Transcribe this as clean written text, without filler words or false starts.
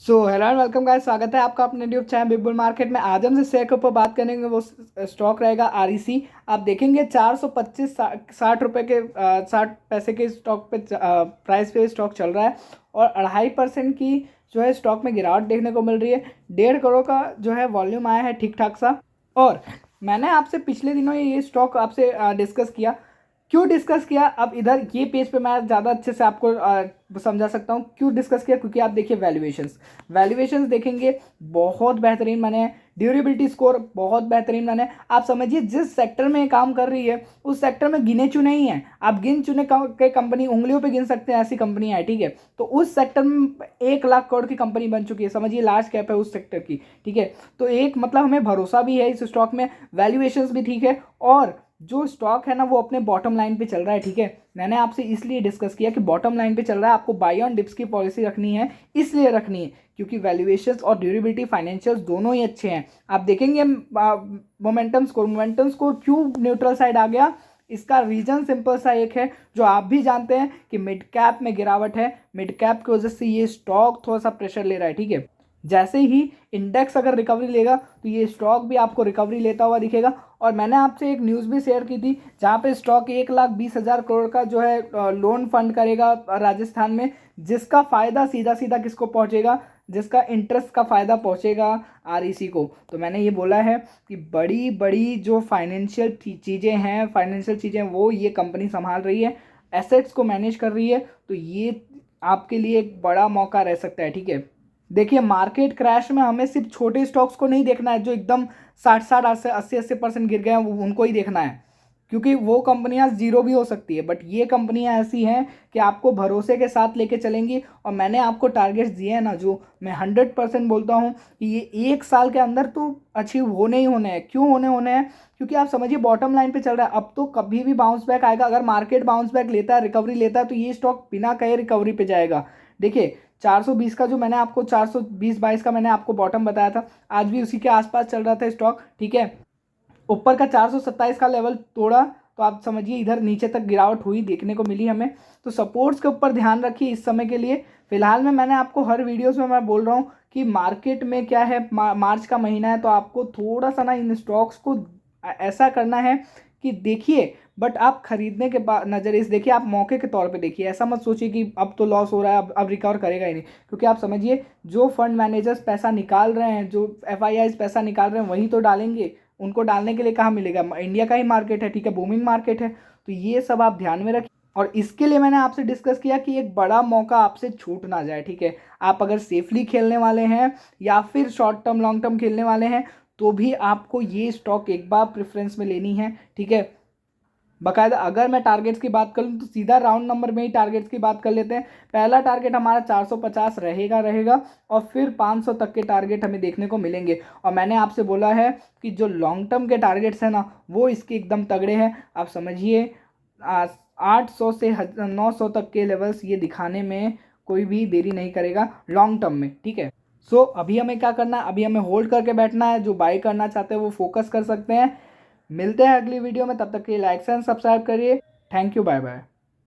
Hello and welcome guys, स्वागत है आपका अपने YouTube channel big bull market में। आज हम जिस शेयर के ऊपर बात करेंगे वो स्टॉक रहेगा आरईसी। आप देखेंगे 425 60 रुपये के 60 पैसे के स्टॉक पे प्राइस पे स्टॉक चल रहा है और 2.5% की जो है स्टॉक में गिरावट देखने को मिल रही है। 1.5 करोड़ का जो है वॉल्यूम आया है ठीक ठाक सा। और मैंने आपसे पिछले दिनों ये स्टॉक आपसे डिस्कस किया। क्यों डिस्कस किया, अब इधर ये पेज पे मैं ज़्यादा अच्छे से आपको समझा सकता हूँ क्यों डिस्कस किया। क्योंकि आप देखिए वैल्यूएशंस देखेंगे बहुत बेहतरीन बने हैं, ड्यूरेबिलिटी स्कोर बहुत बेहतरीन बने हैं। आप समझिए जिस सेक्टर में काम कर रही है उस सेक्टर में गिने चुने ही हैं, आप गिन चुने के कंपनी उंगलियों पे गिन सकते हैं, ऐसी कंपनियां हैं। ठीक है, तो उस सेक्टर में 1 लाख करोड़ की कंपनी बन चुकी है, समझिए लार्ज कैप है उस सेक्टर की। ठीक है, तो एक मतलब हमें भरोसा भी है इस स्टॉक में, वैल्यूएशंस भी ठीक है और जो स्टॉक है ना वो अपने बॉटम लाइन पे चल रहा है। ठीक है, मैंने आपसे इसलिए डिस्कस किया कि बॉटम लाइन पे चल रहा है, आपको बाय ऑन डिप्स की पॉलिसी रखनी है, इसलिए रखनी है क्योंकि वैल्यूएशंस और ड्यूरेबिलिटी फाइनेंशियल्स दोनों ही अच्छे हैं। आप देखेंगे मोमेंटम स्कोर क्यों न्यूट्रल साइड आ गया, इसका रीजन सिंपल सा एक है जो आप भी जानते हैं कि मिड कैप में गिरावट है। मिड कैप की वजह से ये स्टॉक थोड़ा सा प्रेशर ले रहा है। ठीक है, जैसे ही इंडेक्स अगर रिकवरी लेगा तो ये स्टॉक भी आपको रिकवरी लेता हुआ दिखेगा। और मैंने आपसे एक न्यूज़ भी शेयर की थी जहाँ पे स्टॉक 1,20,000 करोड़ का जो है लोन फंड करेगा राजस्थान में, जिसका फ़ायदा सीधा सीधा किसको पहुँचेगा, जिसका इंटरेस्ट का फ़ायदा पहुँचेगा आरईसी को। तो मैंने ये बोला है कि बड़ी बड़ी जो फाइनेंशियल चीज़ें वो ये कंपनी संभाल रही है, एसेट्स को मैनेज कर रही है, तो ये आपके लिए एक बड़ा मौका रह सकता है। ठीक है, देखिए मार्केट क्रैश में हमें सिर्फ छोटे स्टॉक्स को नहीं देखना है जो एकदम 60 80% गिर गए हैं, उनको ही देखना है क्योंकि वो कंपनियां जीरो भी हो सकती है, बट ये कंपनियां ऐसी हैं कि आपको भरोसे के साथ लेके चलेंगी। और मैंने आपको टारगेट्स दिए हैं ना, जो मैं 100% बोलता हूँ कि ये 1 साल के अंदर तो अचीव होने ही होने हैं। क्यों होने हैं, क्योंकि आप समझिए बॉटम लाइन पे चल रहा है, अब तो कभी भी बाउंस बैक आएगा। अगर मार्केट बाउंस बैक लेता है, रिकवरी लेता है, तो ये स्टॉक बिना कहे रिकवरी पे जाएगा। देखिए 420 का जो मैंने आपको 420-22 का मैंने आपको बॉटम बताया था, आज भी उसी के आसपास चल रहा था स्टॉक। ठीक है, ऊपर का 427 का लेवल तोड़ा तो आप समझिए इधर नीचे तक गिरावट हुई देखने को मिली हमें। तो सपोर्ट्स के ऊपर ध्यान रखिए इस समय के लिए। फिलहाल में मैंने आपको हर वीडियोस में मैं बोल रहा हूँ कि मार्केट में क्या है, मार्च का महीना है, तो आपको थोड़ा सा ना इन स्टॉक्स को ऐसा करना है कि देखिए, बट आप खरीदने के बाद नज़रिए से देखिए, आप मौके के तौर पे देखिए। ऐसा मत सोचिए कि अब तो लॉस हो रहा है, अब रिकवर करेगा ही नहीं, क्योंकि आप समझिए जो फंड मैनेजर्स पैसा निकाल रहे हैं, जो एफआईआईज पैसा निकाल रहे हैं, वही तो डालेंगे। उनको डालने के लिए कहाँ मिलेगा, इंडिया का ही मार्केट है। ठीक है, बूमिंग मार्केट है, तो ये सब आप ध्यान में रखिए। और इसके लिए मैंने आपसे डिस्कस किया कि एक बड़ा मौका आपसे छूट ना जाए। ठीक है, आप अगर सेफली खेलने वाले हैं या फिर शॉर्ट टर्म लॉन्ग टर्म खेलने वाले हैं तो भी आपको ये स्टॉक एक बार प्रेफरेंस में लेनी है। ठीक है, बकायदा अगर मैं टारगेट्स की बात करूं तो सीधा राउंड नंबर में ही टारगेट्स की बात कर लेते हैं। पहला टारगेट हमारा 450 रहेगा और फिर 500 तक के टारगेट हमें देखने को मिलेंगे। और मैंने आपसे बोला है कि जो लॉन्ग टर्म के टारगेट्स हैं ना वो इसके एकदम तगड़े हैं। आप समझिए 800 से 900 तक के लेवल्स ये दिखाने में कोई भी देरी नहीं करेगा लॉन्ग टर्म में। ठीक है, अभी हमें क्या करना है, अभी हमें होल्ड करके बैठना है। जो बाई करना चाहते हैं वो फोकस कर सकते हैं। मिलते हैं अगली वीडियो में, तब तक के लिए लाइक एंड सब्सक्राइब करिए। Thank you, bye bye.